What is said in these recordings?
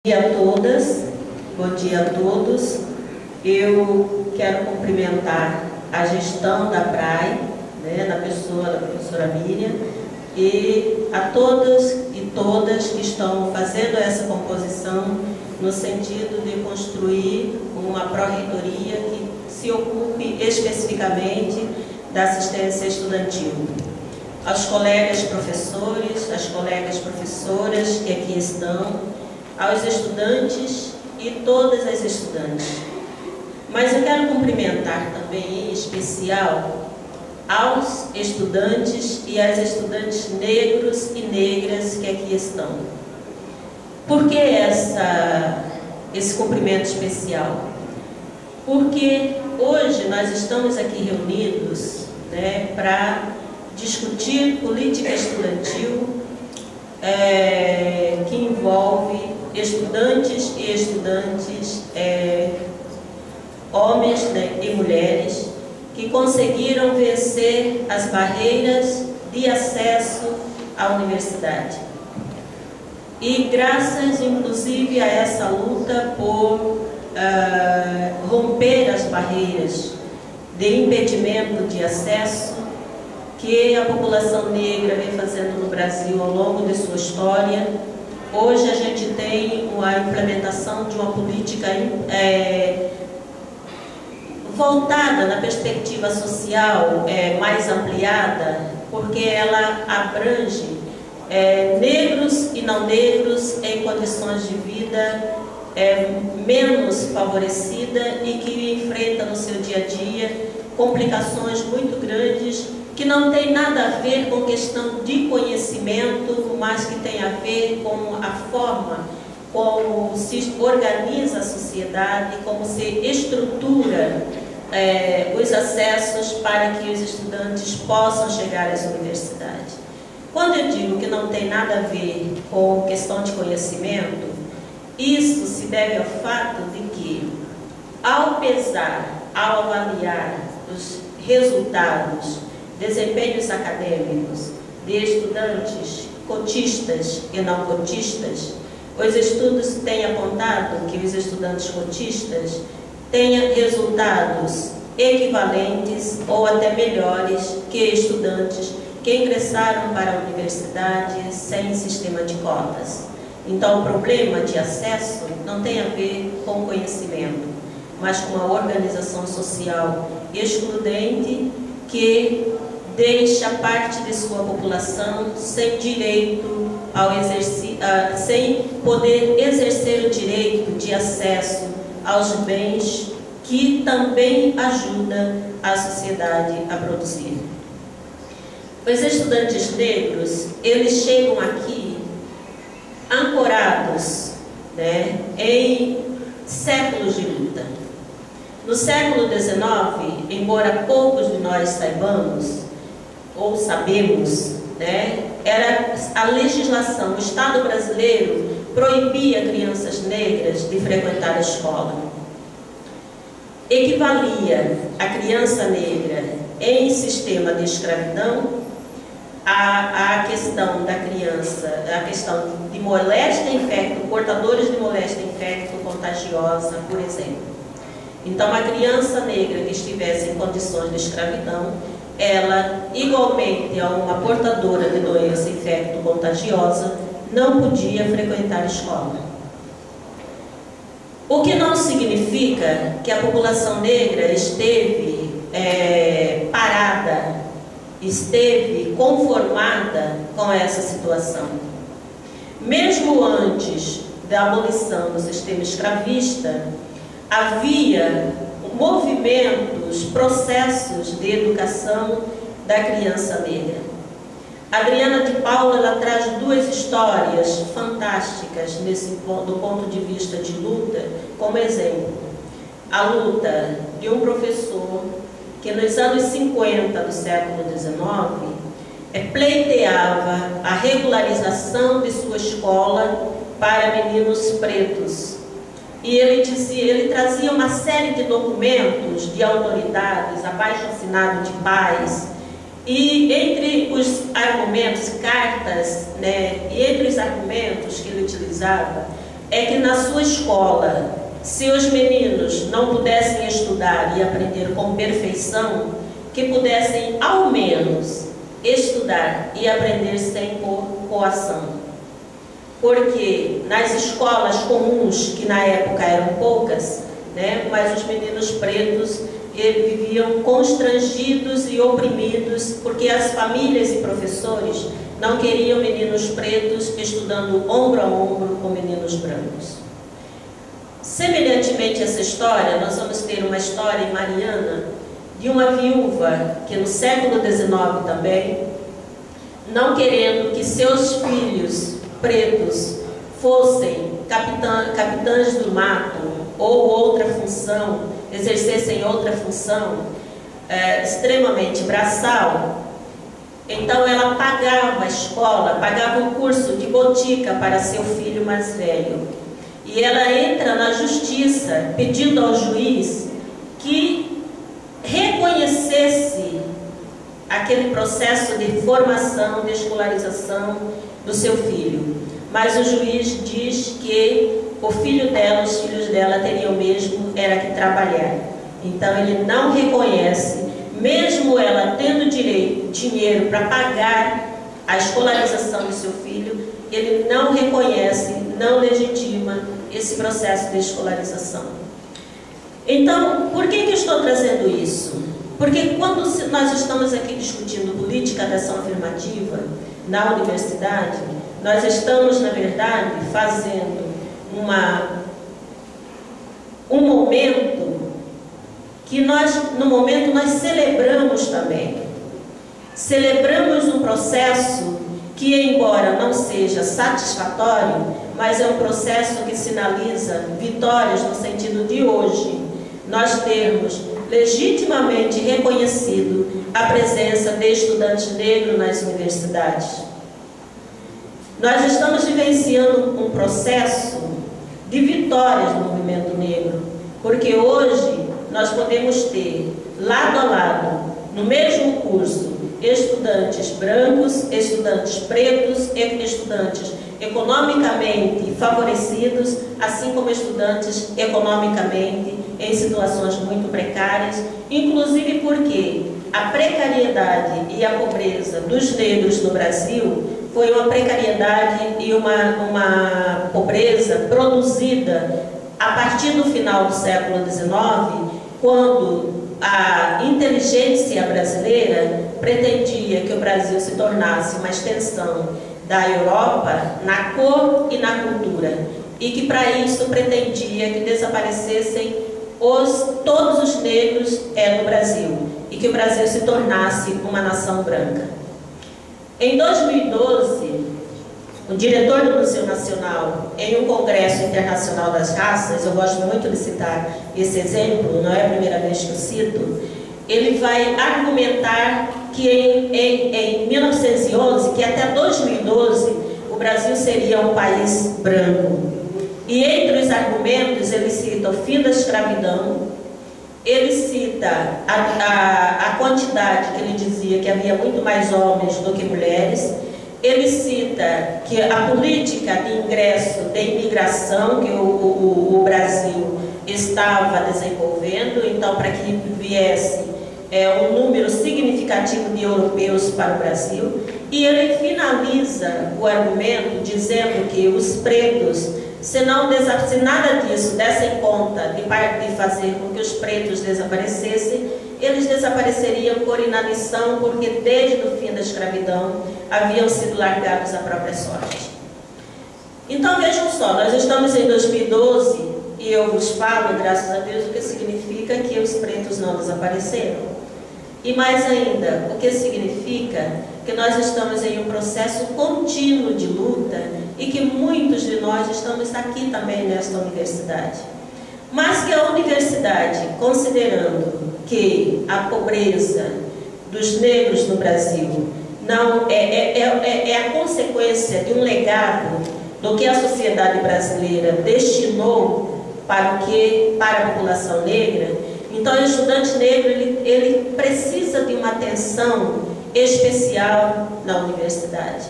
dia a todas, bom dia a todos. Eu quero cumprimentar a gestão da PRAE, na pessoa da professora Miriam, e a todos e todas que estão fazendo essa composição no sentido de construir uma pró-reitoria que se ocupe especificamente da assistência estudantil. Aos colegas professores, às colegas professoras que aqui estão, aos estudantes e todas as estudantes. Mas eu quero cumprimentar também, em especial, aos estudantes e às estudantes negros e negras que aqui estão. Por que esse cumprimento especial? Porque hoje nós estamos aqui reunidos para discutir política estudantil que envolve estudantes e estudantes, homens e mulheres, que conseguiram vencer as barreiras de acesso à universidade. E graças, inclusive, a essa luta por romper as barreiras de impedimento de acesso que a população negra vem fazendo no Brasil ao longo de sua história, hoje a gente tem a implementação de uma política voltada na perspectiva social mais ampliada, porque ela abrange negros e não negros em condições de vida menos favorecida e que enfrenta no seu dia a dia complicações muito grandes que não tem nada a ver com questão de conhecimento, mas que tem a ver com a forma como se organiza a sociedade, como se estrutura os acessos para que os estudantes possam chegar às universidades. Quando eu digo que não tem nada a ver com questão de conhecimento, isso se deve ao fato de que, ao pesar, ao avaliar os resultados, desempenhos acadêmicos de estudantes cotistas e não cotistas, os estudos têm apontado que os estudantes cotistas têm resultados equivalentes ou até melhores que estudantes que ingressaram para a universidade sem sistema de cotas. Então, o problema de acesso não tem a ver com conhecimento, mas com a organização social excludente que deixa parte de sua população sem direito ao sem poder exercer o direito de acesso aos bens que também ajuda a sociedade a produzir. Os estudantes negros, eles chegam aqui ancorados em séculos de luta. No século XIX, embora poucos de nós saibamos, ou sabemos, era a legislação, o Estado brasileiro proibia crianças negras de frequentar a escola. Equivalia a criança negra em sistema de escravidão a questão da criança, a questão de moléstia infecto, portadores de moléstia infecto contagiosa, por exemplo. Então, a criança negra que estivesse em condições de escravidão, ela, igualmente a uma infecto-portadora de doença infecto-contagiosa, não podia frequentar a escola. O que não significa que a população negra esteve parada, esteve conformada com essa situação. Mesmo antes da abolição do sistema escravista, havia movimentos, processos de educação da criança negra. Adriana de Paula, ela traz duas histórias fantásticas do ponto de vista de luta, como exemplo. A luta de um professor que nos anos 50 do século XIX pleiteava a regularização de sua escola para meninos pretos. E ele trazia uma série de documentos de autoridades, abaixo-assinado de pais, e entre os argumentos, cartas, e entre os argumentos que ele utilizava, é que na sua escola, se os meninos não pudessem estudar e aprender com perfeição, que pudessem ao menos estudar e aprender sem coação. Porque nas escolas comuns, que na época eram poucas, né, mas os meninos pretos viviam constrangidos e oprimidos, porque as famílias e professores não queriam meninos pretos estudando ombro a ombro com meninos brancos. Semelhantemente a essa história, nós vamos ter uma história em Mariana de uma viúva que no século XIX também, não querendo que seus filhos pretos fossem capitães do mato ou outra função, exercessem outra função extremamente braçal, então ela pagava a escola, pagava um curso de botica para seu filho mais velho. E ela entra na justiça pedindo ao juiz que reconhecesse aquele processo de formação, de escolarização do seu filho. Mas o juiz diz que o filho dela, os filhos dela teriam mesmo era que trabalhar. Então ele não reconhece, mesmo ela tendo dinheiro para pagar a escolarização do seu filho, ele não reconhece, não legitima esse processo de escolarização. Então, por que eu estou trazendo isso? Porque quando nós estamos aqui discutindo política de ação afirmativa na universidade, nós estamos, na verdade, fazendo um momento que no momento nós celebramos também. Celebramos um processo que, embora não seja satisfatório, mas é um processo que sinaliza vitórias no sentido de hoje nós termos legitimamente reconhecido a presença de estudantes negros nas universidades. Nós estamos vivenciando um processo de vitórias no movimento negro, porque hoje nós podemos ter, lado a lado, no mesmo curso, estudantes brancos, estudantes pretos, estudantes economicamente favorecidos, assim como estudantes economicamente em situações muito precárias, inclusive porque a precariedade e a pobreza dos negros no Brasil foi uma precariedade e uma pobreza produzida a partir do final do século XIX, quando a inteligência brasileira pretendia que o Brasil se tornasse uma extensão da Europa na cor e na cultura, e que para isso pretendia que desaparecessem todos os negros do Brasil, e que o Brasil se tornasse uma nação branca. Em 2012, o diretor do Museu Nacional, em um congresso internacional das raças, eu gosto muito de citar esse exemplo, não é a primeira vez que eu cito, ele vai argumentar que em 1911, que até 2012, o Brasil seria um país branco. E entre os argumentos, ele cita o fim da escravidão, ele cita a quantidade que ele dizia que havia muito mais homens do que mulheres, ele cita que a política de ingresso, de imigração que o Brasil estava desenvolvendo, então para que viesse um número significativo de europeus para o Brasil, e ele finaliza o argumento dizendo que os pretos, se nada disso dessem conta de fazer com que os pretos desaparecessem, eles desapareceriam por inanição, porque desde o fim da escravidão haviam sido largados à própria sorte. Então vejam só, nós estamos em 2012 e eu vos falo, graças a Deus, o que significa que os pretos não desapareceram. E mais ainda, o que significa que nós estamos em um processo contínuo de luta e que muitos de nós estamos aqui também nesta universidade. Mas que a universidade, considerando que a pobreza dos negros no Brasil não é a consequência de um legado do que a sociedade brasileira destinou para a população negra, então o estudante negro ele precisa de uma atenção especial na universidade.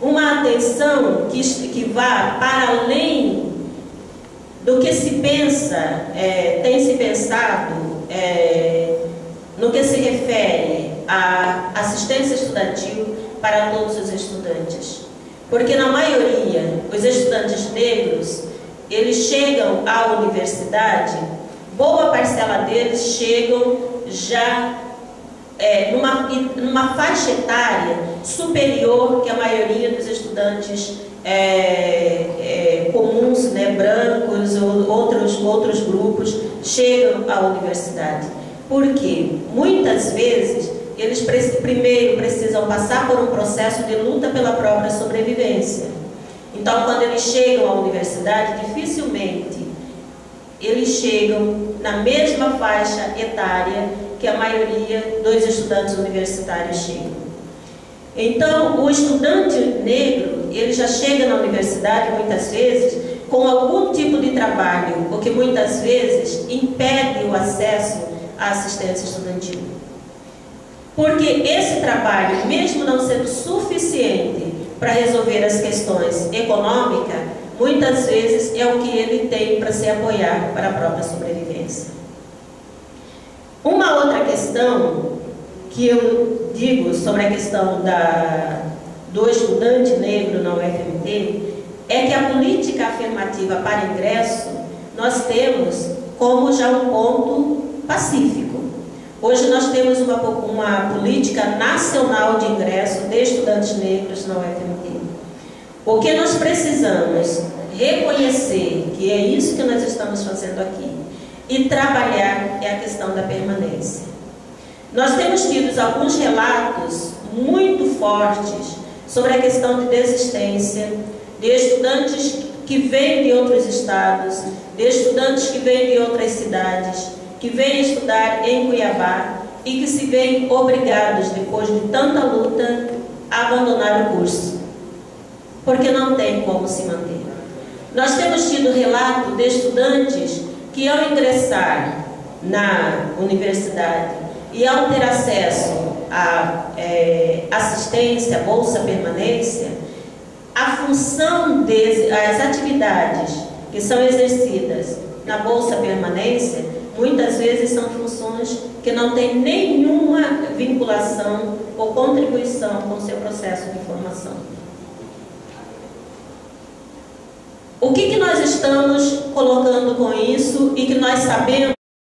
Uma atenção que vá para além do que se pensa, tem se pensado no que se refere à assistência estudantil para todos os estudantes. Porque na maioria, os estudantes negros, eles chegam à universidade, boa parcela deles chegam já numa faixa etária superior que a maioria dos estudantes comuns, né, brancos ou outros grupos chegam à universidade. Porque muitas vezes eles primeiro precisam passar por um processo de luta pela própria sobrevivência. Então, quando eles chegam à universidade, dificilmente eles chegam na mesma faixa etária que a maioria dos estudantes universitários chegam. Então, o estudante negro, ele já chega na universidade, muitas vezes, com algum tipo de trabalho, o que muitas vezes impede o acesso à assistência estudantil. Porque esse trabalho, mesmo não sendo suficiente para resolver as questões econômicas, muitas vezes é o que ele tem para se apoiar para a própria sobrevivência. Uma outra questão que eu digo sobre a questão do estudante negro na UFMT é que a política afirmativa para ingresso nós temos como já um ponto pacífico. Hoje nós temos uma política nacional de ingresso de estudantes negros na UFMT. O que nós precisamos reconhecer, que é isso que nós estamos fazendo aqui, e trabalhar é a questão da permanência. Nós temos tido alguns relatos muito fortes sobre a questão de desistência, de estudantes que vêm de outros estados, de estudantes que vêm de outras cidades, que vêm estudar em Cuiabá e que se veem obrigados, depois de tanta luta, a abandonar o curso, porque não tem como se manter. Nós temos tido relato de estudantes que, ao ingressar na universidade e ao ter acesso à assistência, bolsa permanência, a função as atividades que são exercidas na bolsa permanência, muitas vezes são funções que não têm nenhuma vinculação ou contribuição com o seu processo de formação. O que nós estamos colocando com isso e que nós sabemos